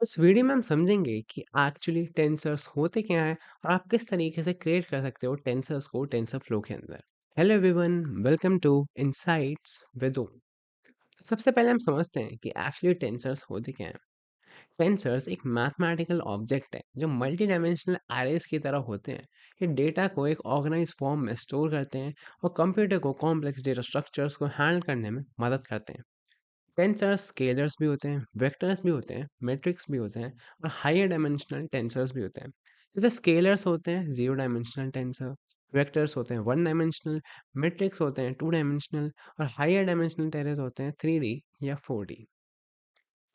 इस वीडियो में हम समझेंगे कि एक्चुअली टेंसर्स होते क्या हैं और आप किस तरीके से क्रिएट कर सकते हो टेंसर्स को टेंसर फ्लो के अंदर। Hello everyone, welcome to insights with Om. सबसे पहले हम समझते हैं कि एक्चुअली टेंसर्स होते क्या हैं। टेंसर्स एक मैथमेटिकल ऑब्जेक्ट है जो मल्टी डायमेंशनल एरेज की तरह होते हैं। ये डेटा को एक ऑर्गेनाइज फॉर्म में स्टोर करते हैं और कंप्यूटर को कॉम्प्लेक्स डेटा स्ट्रक्चर्स को हैंडल करने में मदद करते हैं। टेंसर्स स्केलर्स भी होते हैं, वेक्टर्स भी होते हैं, मैट्रिक्स भी होते हैं और हायर डायमेंशनल टेंसर्स भी होते हैं। जैसे स्केलर्स होते हैं जीरो डायमेंशनल टेंसर, वेक्टर्स होते हैं वन डायमेंशनल, मैट्रिक्स होते हैं टू डायमेंशनल और हायर डायमेंशनल टेंसर्स होते हैं 3D या 4D।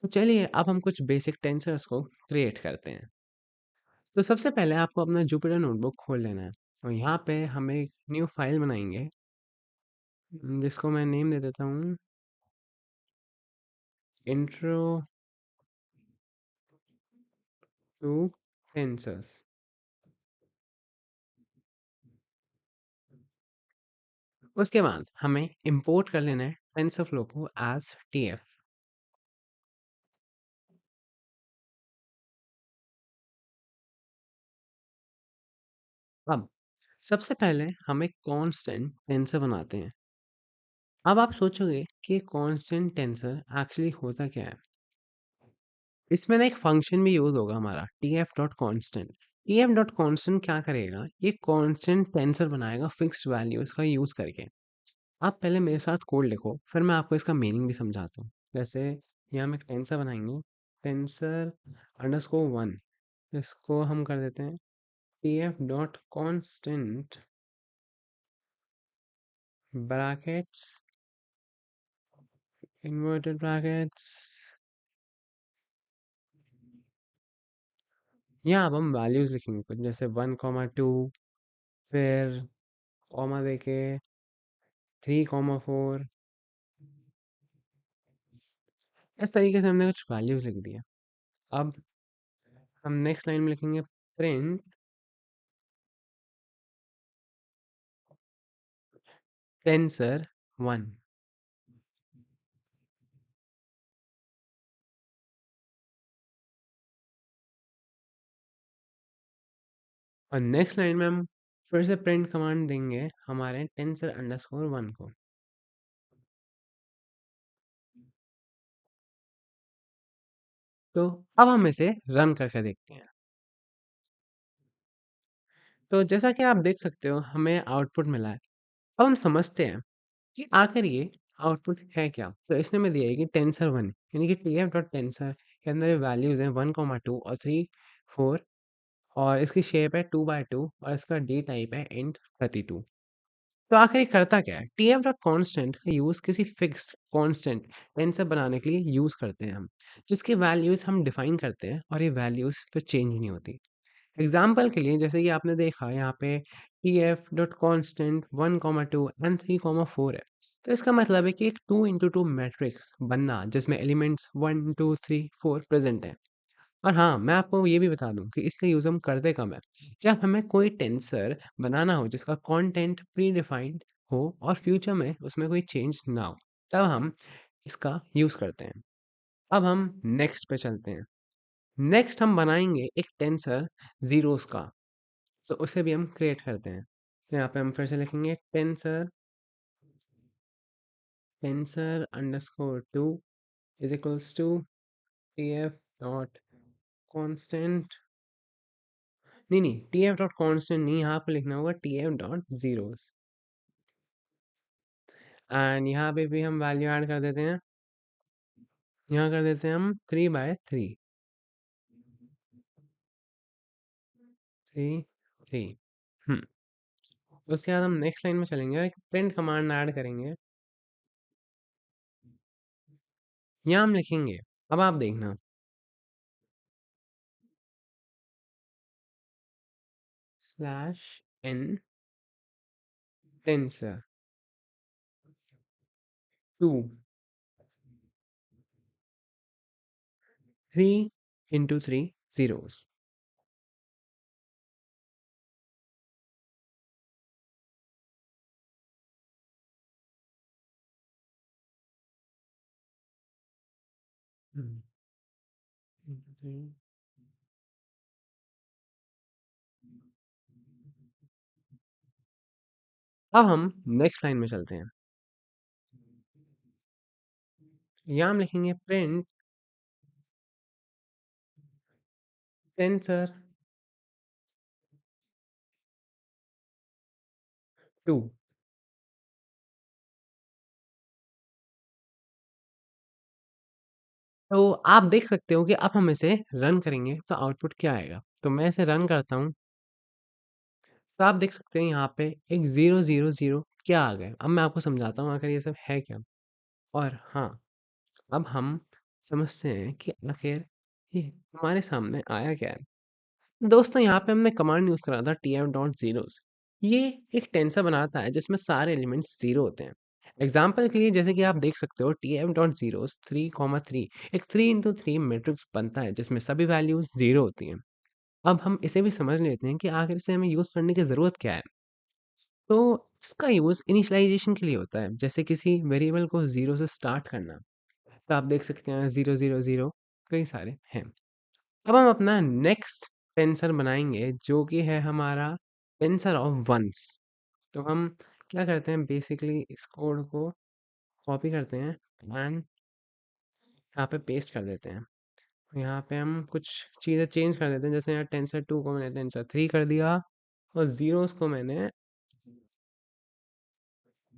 तो चलिए अब हम कुछ बेसिक टेंसर्स को क्रिएट करते हैं। तो सबसे पहले आपको अपना जुपिटर नोटबुक खोल लेना है और यहाँ पे हम एक न्यू फाइल बनाएंगे, जिसको मैं नेम दे देता हूँ इंट्रो टू टेंसर्स। उसके बाद हमें इंपोर्ट कर लेना है टेंसरफ्लो को एज टीएफ। अब सबसे पहले हम एक कांस्टेंट टेंसर बनाते हैं। अब आप सोचोगे कि कांस्टेंट टेंसर एक्चुअली होता क्या है। इसमें ना एक फंक्शन भी यूज होगा हमारा TF dot constant. TF dot constant क्या करेगा, ये कांस्टेंट टेंसर बनाएगा फिक्स्ड वैल्यूज का यूज करके। आप पहले मेरे साथ कोड लिखो, फिर मैं आपको इसका मीनिंग भी समझाता हूँ। जैसे यहाँ हम एक टेंसर बनाएंगे, टेंसर अंडरस्कोर वन। इसको हम कर देते हैं TF dot constant brackets, inverted brackets. यहाँ अब हम वैल्यूज लिखेंगे कुछ, जैसे 1,2, फिर कॉमा देके 3,4। इस तरीके से हमने कुछ वैल्यूज लिख दिया। अब हम नेक्स्ट लाइन में लिखेंगे प्रिंट टेंसर वन। और नेक्स्ट लाइन में हम फिर से प्रिंट कमांड देंगे हमारे टेंसर अंडरस्कोर वन को। तो अब हम इसे रन करके देखते हैं। तो जैसा कि आप देख सकते हो हमें आउटपुट मिला है। अब हम समझते हैं कि आखिर ये आउटपुट है क्या। तो इसने में दिया है कि टेंसर वन यानी कि टी एफ डॉट टेंसर के अंदर वैल्यूज हैं 1,2 और 3,4 और इसकी शेप है 2 by 2 और इसका डी टाइप है इंट 32। तो आखिर ये करता क्या है, टी एफ डॉट कॉन्स्टेंट का यूज़ किसी फिक्स्ड कॉन्स्टेंट टेंसर बनाने के लिए यूज़ करते हैं हम, जिसकी वैल्यूज हम डिफाइन करते हैं और ये वैल्यूज फिर चेंज नहीं होती। एग्जाम्पल के लिए जैसे कि आपने देखा यहाँ पे T F dot constant 1,2 and 3,4 है। तो इसका मतलब है कि एक 2 into 2 मैट्रिक्स बनना जिसमें एलिमेंट्स 1 2 3 4 प्रेजेंट है। और हाँ, मैं आपको ये भी बता दूं कि इसका यूज़ हम करते कब है, जब हमें कोई टेंसर बनाना हो जिसका कंटेंट प्री डिफाइंड हो और फ्यूचर में उसमें कोई चेंज ना हो, तब हम इसका यूज़ करते हैं। अब हम नेक्स्ट पे चलते हैं। नेक्स्ट हम बनाएंगे एक टेंसर जीरोस का, तो उसे भी हम क्रिएट करते हैं। तो यहाँ पे हम फिर से लिखेंगे tensor tensor underscore two is equals to T F dot constant. नहीं, टी एफ डॉट कॉन्स्टेंट नहीं, यहाँ पे लिखना होगा T F dot zeros. And यहाँ पे भी हम वैल्यू ऐड कर देते हैं। यहाँ कर देते हैं हम 3 by 3, 3 3। हम्म उसके बाद हम नेक्स्ट लाइन में चलेंगे और एक प्रिंट कमांड ऐड करेंगे। यहाँ हम लिखेंगे, अब आप देखना, slash N tensor 2 3 into 3 zeros। हम्म। अब हम नेक्स्ट लाइन में चलते हैं। यहाँ हम लिखेंगे प्रिंट टेंसर टू। तो आप देख सकते हो कि अब हम इसे रन करेंगे तो आउटपुट क्या आएगा। तो मैं इसे रन करता हूँ, तो आप देख सकते हैं यहाँ पे एक 000 क्या आ गया। अब मैं आपको समझाता हूँ आखिर ये सब है क्या। और हाँ, अब हम समझते हैं कि आखिर ये हमारे सामने आया क्या है। दोस्तों यहाँ पे हमने कमांड यूज़ करा था tf डॉट ज़ीरोज़। ये एक टेंसर बनाता है जिसमें सारे एलिमेंट्स ज़ीरो होते हैं। एग्जाम्पल के लिए जैसे कि आप देख सकते हो tf डॉट ज़ीरोज़ 3,3 एक 3 इंटू 3 मैट्रिक्स बनता है जिसमें सभी वैल्यूज ज़ीरो होती हैं। अब हम इसे भी समझ लेते हैं कि आखिर से हमें यूज़ करने की ज़रूरत क्या है। तो इसका यूज़ इनिशियलाइजेशन के लिए होता है, जैसे किसी वेरिएबल को ज़ीरो से स्टार्ट करना। तो आप देख सकते हैं 000 कई सारे हैं। अब हम अपना नेक्स्ट टेंसर बनाएंगे जो कि है हमारा टेंसर ऑफ वंस। तो हम क्या करते हैं, बेसिकली इस कोड को कॉपी करते हैं एंड यहाँ पे पेस्ट कर देते हैं। यहाँ पे हम कुछ चीज़ें चेंज कर देते हैं, जैसे यहाँ टेंसर टू को मैंने टेंसर थ्री कर दिया और ज़ीरोस को मैंने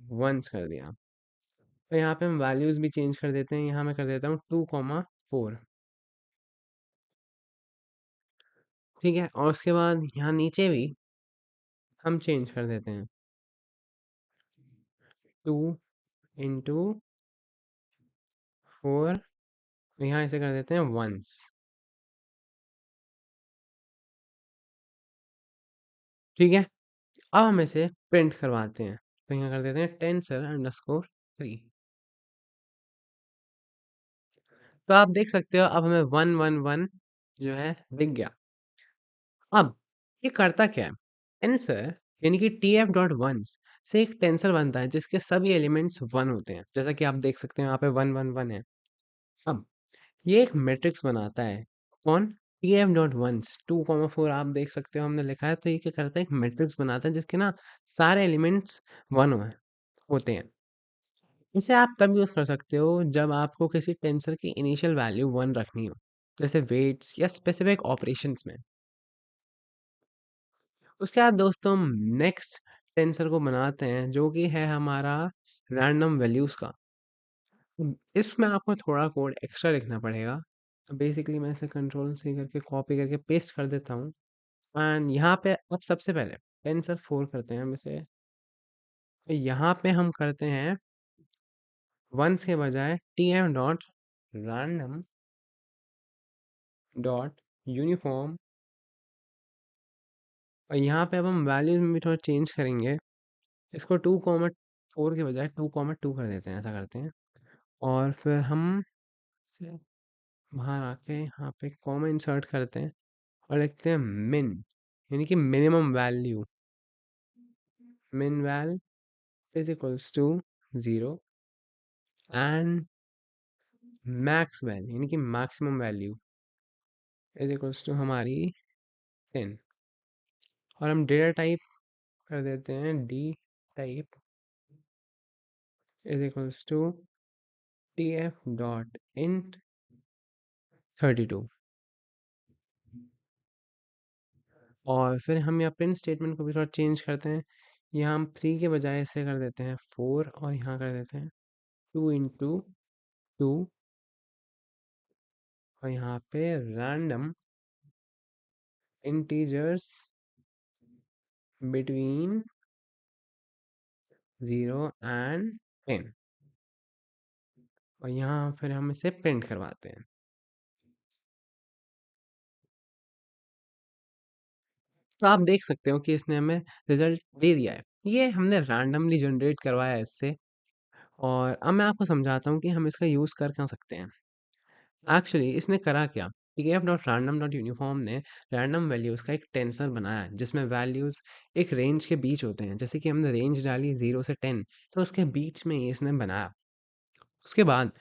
वंस कर दिया। तो यहाँ पे हम वैल्यूज़ भी चेंज कर देते हैं, यहाँ मैं कर देता हूँ 2,4। ठीक है, और उसके बाद यहाँ नीचे भी हम चेंज कर देते हैं 2 इंटू 4। यहाँ इसे कर देते हैं वंस। ठीक है, अब हम इसे प्रिंट करवाते हैं। तो यहाँ कर देते हैं टेंसर अंडरस्कोर 3। तो आप देख सकते हो अब हमें 111 जो है दिख गया। अब ये करता क्या है, टेंसर यानी कि tf डॉट वंस से एक टेंसर बनता है जिसके सभी एलिमेंट्स वन होते हैं, जैसा कि आप देख सकते हैं यहाँ पे 111 है। अब ये एक मैट्रिक्स बनाता है। कौन? tf डॉट वंस 2,4 आप देख सकते हो हमने लिखा है। तो ये क्या करता है, एक मैट्रिक्स बनाता है जिसके ना सारे एलिमेंट्स वन होते हैं। इसे आप तब यूज़ कर सकते हो जब आपको किसी टेंसर की इनिशियल वैल्यू वन रखनी हो, जैसे वेट्स या स्पेसिफिक ऑपरेशंस में। उसके बाद दोस्तों हम नेक्स्ट टेंसर को बनाते हैं जो कि है हमारा रैंडम वैल्यूज का। इसमें आपको थोड़ा कोड एक्स्ट्रा लिखना पड़ेगा। तो बेसिकली मैं इसे कंट्रोल सी करके कॉपी करके पेस्ट कर देता हूँ। एंड यहाँ पे अब सबसे पहले टेंसर फोर करते हैं हम इसे। तो यहाँ पे हम करते हैं वंस के बजाय T M dot random dot uniform. और यहाँ पे अब हम वैल्यूज में भी थोड़ा चेंज करेंगे। इसको 2,4 के बजाय 2,2 कर देते हैं, ऐसा करते हैं। और फिर हम से बाहर आके यहाँ पे कॉमा इंसर्ट करते हैं और लिखते हैं मिन, यानी कि minimum value. Min val is equals to 0 and max val यानी कि maximum value is equals to हमारी 10। और हम डेटा टाइप कर देते हैं D type is equals to T F dot int 32। और फिर हम यहाँ प्रिंट स्टेटमेंट को भी थोड़ा चेंज करते हैं। यहाँ हम 3 के बजाय इसे कर देते हैं 4 और यहाँ कर देते हैं 2 इंटू 2। और यहाँ पे रैंडम इंटीजर्स बिटवीन 0 एंड 10। और यहाँ फिर हम इसे प्रिंट करवाते हैं। तो आप देख सकते हो कि इसने हमें रिजल्ट दे दिया है। ये हमने रैंडमली जनरेट करवाया है इससे। और अब मैं आपको समझाता हूँ कि हम इसका यूज़ कर क्या सकते हैं। एक्चुअली इसने करा क्या, pkf dot random dot uniform ने रैंडम वैल्यूज़ का एक टेंसर बनाया है जिसमें वैल्यूज़ एक रेंज के बीच होते हैं। जैसे कि हमने रेंज डाली 0 से 10, तो उसके बीच में ही इसने बनाया। उसके बाद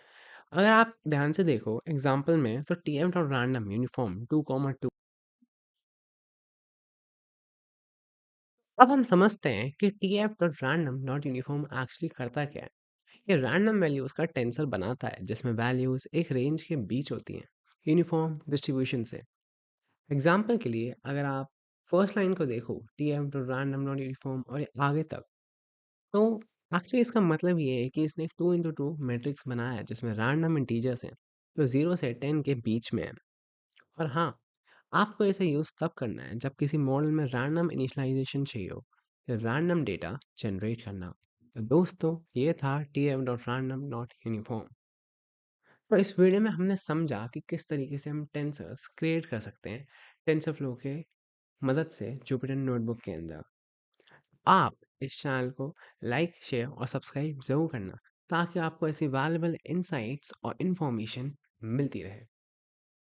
अगर आप ध्यान से देखो एग्जांपल में तो टीएफ डॉट रैंडम यूनिफॉर्म 2, 2। अब हम समझते हैं कि TF dot random not uniform actually करता क्या है। ये रैंडम वैल्यूज का टेंसर बनाता है जिसमें वैल्यूज एक रेंज के बीच होती हैं यूनिफॉर्म डिस्ट्रीब्यूशन से। एग्जांपल के लिए अगर आप फर्स्ट लाइन को देखो TF dot random not uniform और ये आगे तक, तो एक्चुअली इसका मतलब ये है कि इसने एक 2 into 2 मैट्रिक्स बनाया है जिसमें रैंडम इंटीजर्स हैं जो 0 से 10 के बीच में है। और हाँ, आपको इसे यूज़ तब करना है जब किसी मॉडल में रैंडम इनिशियलाइजेशन चाहिए हो या रैंडम डेटा जनरेट करना। तो दोस्तों, ये था T F dot random not uniform. तो इस वीडियो में हमने समझा कि किस तरीके से हम टेंसर्स क्रिएट कर सकते हैं टेंसर फ्लो के मदद से जुपिटर नोटबुक के अंदर। आप इस चैनल को लाइक शेयर और सब्सक्राइब ज़रूर करना ताकि आपको ऐसी वैल्यूबल इंसाइट्स और इन्फॉर्मेशन मिलती रहे।